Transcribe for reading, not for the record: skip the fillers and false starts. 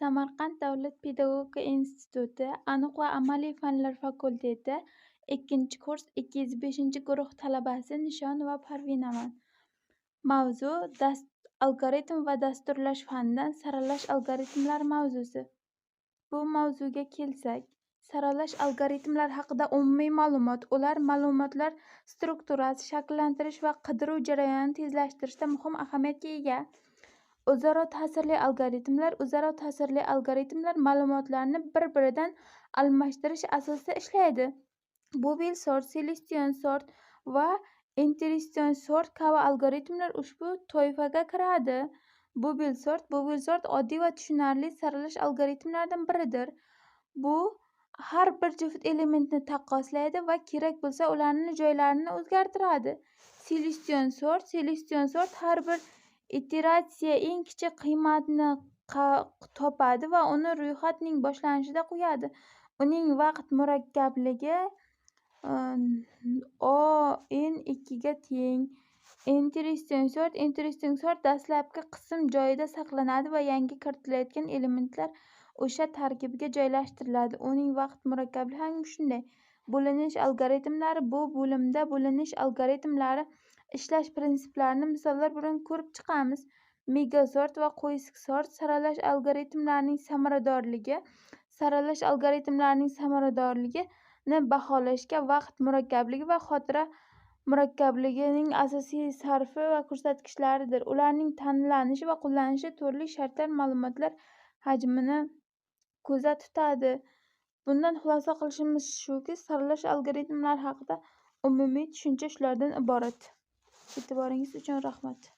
Samarqand davlat pedagogika instituti aniq va amaliy fanlar fakulteti 2-kurs 205 guruh talabasi Nishon va Parvinaman. Mavzu: algoritm va dasturlash fanidan saralash algoritmlari mavzusi. Bu mavzuga kelsak, saralash algoritmlari haqida umumiy ma'lumot. Ular ma'lumotlar strukturasi, shakllantirish va qidiruv jarayonini tezlashtirishda muhim ahamiyatga ega. O'zaro ta'sirli algoritmlar ma'lumotlarni bir-biridan almashtirish asosida ishlaydi. Bubble sort, Celestion sort va Interision sort kabi algoritmlar ushbu toifaga kiradi. Bubble sort oddiy va tushunarli saralash algoritmlaridan biridir. Bu har bir juft elementni taqqoslaydi va kerak bo'lsa ularning joylarini o'zgartiradi. Celestion sort har bir iteratsiya eng kichik qiymatni topadi va uni ro'yxatning boshlanishida qo'yadi. Uning vaqt murakkabligi O(n)2 ga teng. Interision sort dastlabki qism joyida saqlanadi va yangi kiritilayotgan elementlar o'sha tarkibga joylashtiriladi. Uning vaqt murakkabligi ham shunday. Bo'linish algoritmlari. Bu bo'limda bo'linish algoritmlari ishlash prinsiplarini misollar bilan ko'rib chiqamiz. Megasort va qo'ysik sort saralash algoritmlarining samaradorligi. Saralash algoritmlarining samaradorligini baholashga vaqt murakkabligi va xotira murakkabligining asosiy sarfi va ko'rsatkichlaridir. Ularning tanlanishi va qo'llanilishi turli shartlar ma'lumotlar hajmini ko'zda tutadi. Bundan xulosa qilishimiz shuki, saralash algoritmlari haqida umumiy tushuncha shulardan iborat. E'tiboringiz uchun rahmat.